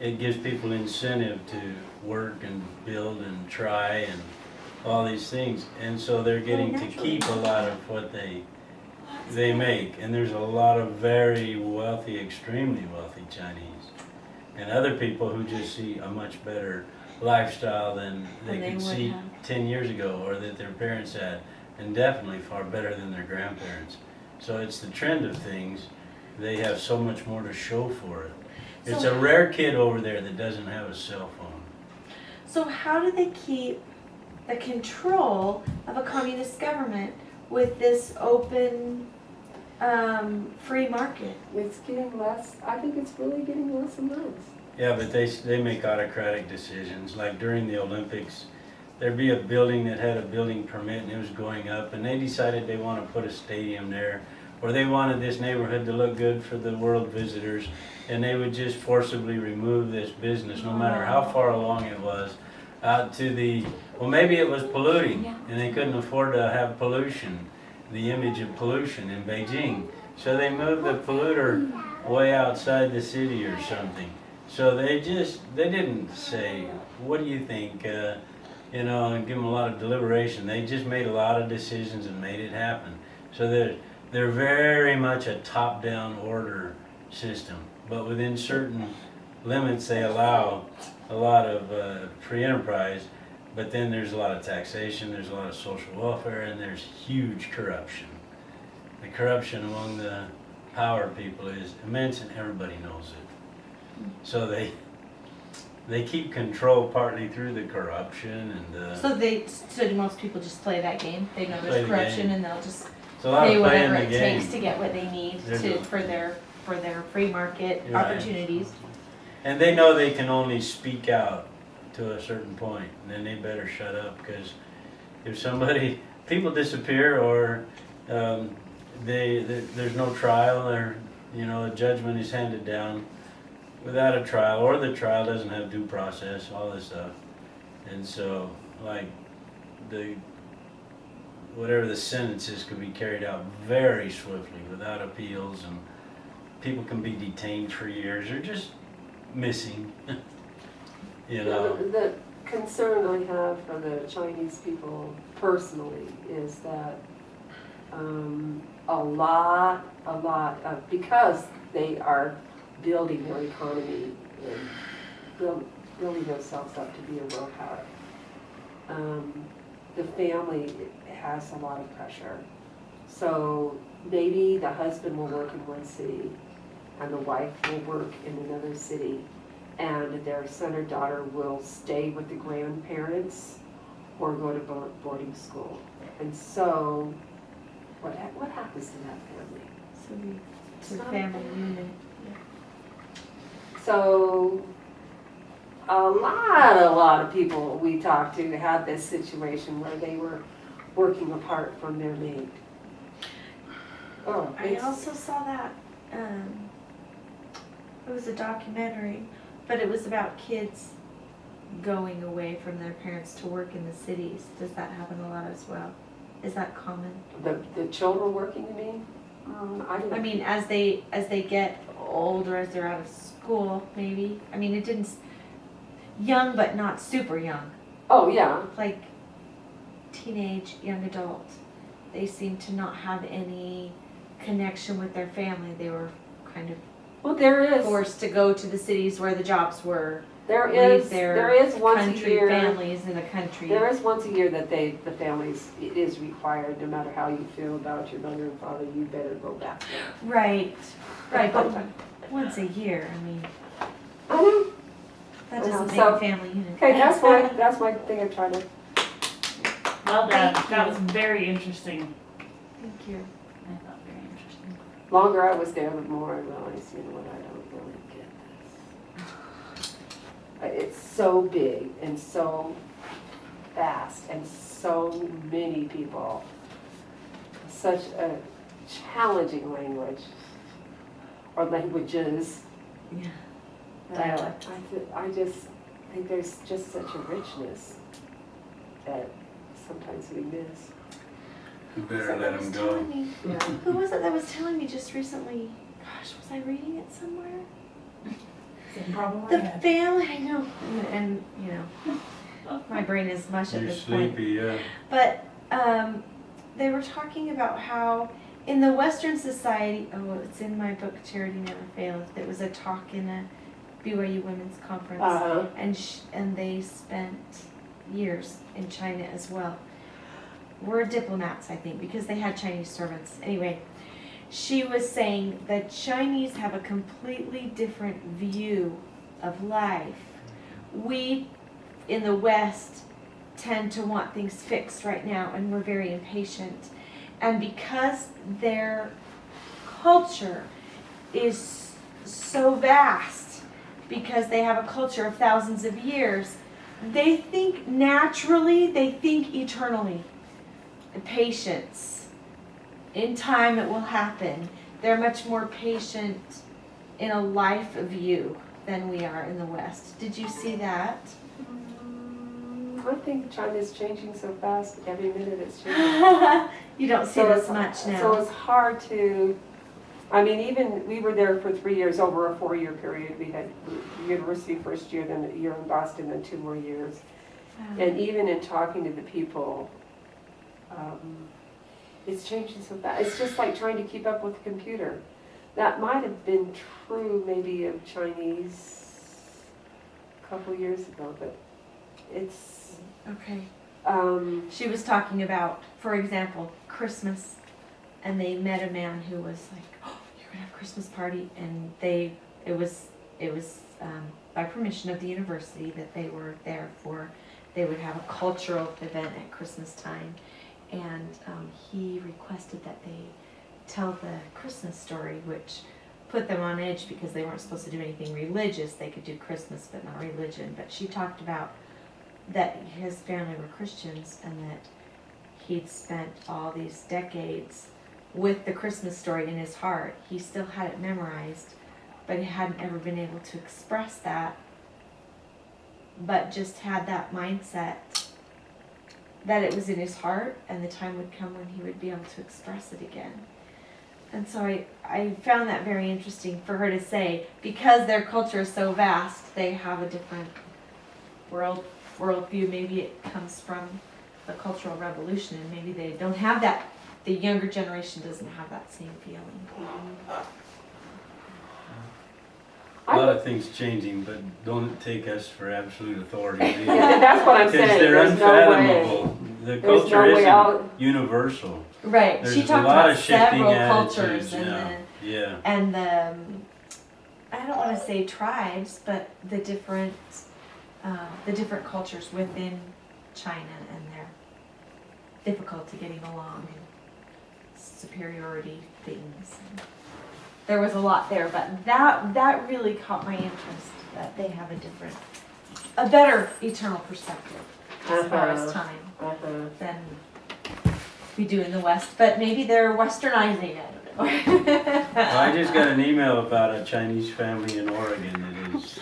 it gives people incentive to work and build and try and all these things. And so they're getting to keep a lot of what they make. And there's a lot of very wealthy, extremely wealthy Chinese. And other people who just see a much better lifestyle than they could see 10 years ago or that their parents had. And definitely far better than their grandparents. So it's the trend of things. They have so much more to show for it. It's a rare kid over there that doesn't have a cell phone. So how do they keep the control of a communist government with this open, free market? It's getting less, I think it's really getting less and less. Yeah, but they make autocratic decisions. Like during the Olympics, there'd be a building that had a building permit and it was going up, and they decided they want to put a stadium there, or they wanted this neighborhood to look good for the world visitors, and they would just forcibly remove this business, no matter how far along it was, out to the, well, maybe it was polluting, and they couldn't afford to have pollution, the image of pollution in Beijing. So they moved the polluter way outside the city or something. So they didn't say, what do you think, you know, and give them a lot of deliberation. They just made a lot of decisions and made it happen. So they're very much a top-down order system, but within certain limits they allow a lot of free enterprise, but then there's a lot of taxation, there's a lot of social welfare, and there's huge corruption. The corruption among the power people is immense and everybody knows it. So they keep control partly through the corruption and So do most people just play that game? They know Play there's the corruption game. and they'll just it's a lot pay of playing whatever the it game. takes to get what they need for their free market You're right. opportunities. And they know they can only speak out to a certain point, and then they better shut up, because if people disappear or there's no trial, or a judgment is handed down without a trial, or the trial doesn't have due process, all this stuff. And so, like, whatever the sentence is could be carried out very swiftly without appeals, and people can be detained for years or just missing. The concern I have for the Chinese people personally is that a lot of, because they are building their economy and building themselves up to be a world power, the family has a lot of pressure. So maybe the husband will work in one city and the wife will work in another city, and their son or daughter will stay with the grandparents or go to boarding school. And so what happens to that family? So the family unit. So a lot of people we talked to had this situation where they were working apart from their mate. Oh, I also saw that, it was a documentary, but it was about kids going away from their parents to work in the cities. Does that happen a lot as well? Is that common? The children working, you mean? I mean, as they get older, as they're out of school, maybe. I mean, it didn't, young but not super young. Oh, yeah. Like teenage, young adult. They seem to not have any connection with their family. They were kind of forced to go to the cities where the jobs were. There leave is their once country a year. families in the country. There is once a year that the families, it is required, no matter how you feel about your mother and father, you better go back there. Right, but once a year, I mean, I know. that doesn't make So, a family unit. Okay, that's my thing I'm trying to. Well done. Thank That you. was very interesting. Thank you. I thought very interesting. Longer I was there, the more I realized, you know what, I don't really get this. It's so big and so fast and so many people. Such a challenging language, or languages. Yeah. Dialect. I just think there's just such a richness that sometimes we miss. You better let them go. Yeah. Who was it that was telling me just recently? Gosh, was I reading it somewhere? Same problem I The had. family, I know, and you know, my brain is mush at You're this point. sleepy, yeah. But they were talking about how in the Western society, oh, it's in my book Charity Never Fails. There was a talk in a BYU Women's Conference, Uh-huh. and they spent years in China as well. Were diplomats, I think, because they had Chinese servants. Anyway, she was saying that Chinese have a completely different view of life. We in the West tend to want things fixed right now, and we're very impatient. And because their culture is so vast, because they have a culture of thousands of years, they think naturally, they think eternally. Patience. In time it will happen. They're much more patient in a life view than we are in the West. Did you see that? I think China's changing so fast, every minute it's changing. You don't see So this it's- much So now. it's hard to, I mean, even, we were there for 3 years, over a 4-year period. We had university first year, then a year in Boston, then 2 more years. And even in talking to the people, it's changing so fast. It's just like trying to keep up with the computer. That might have been true maybe of Chinese a couple years ago, but it's, Okay. um, She was talking about, for example, Christmas, and they met a man who was like, "Oh, you're gonna have a Christmas party," and it was by permission of the university that they were there for. They would have a cultural event at Christmas time, and he requested that they tell the Christmas story, which put them on edge because they weren't supposed to do anything religious. They could do Christmas, but not religion. But she talked about that his family were Christians and that he'd spent all these decades with the Christmas story in his heart. He still had it memorized, but he hadn't ever been able to express that, but just had that mindset that it was in his heart and the time would come when he would be able to express it again. And so I found that very interesting for her to say, because their culture is so vast, they have a different worldview. Maybe it comes from the Cultural Revolution, and maybe they don't have that. The younger generation doesn't have that same feeling. A lot of things changing, but don't take us for absolute authority either. yeah, that's what I'm Because saying. they're There's no way. unfathomable. The There's culture no way isn't out. universal. Right. There's She a talked lot about of shifting several attitudes cultures and now. Yeah. the I don't want to say tribes, but the different cultures within China and their difficulty getting along and superiority things. There was a lot there, but that really caught my interest, that they have a better eternal perspective as far as time than we do in the West. But maybe they're westernizing it. I don't know. Well, I just got an email about a Chinese family in Oregon that is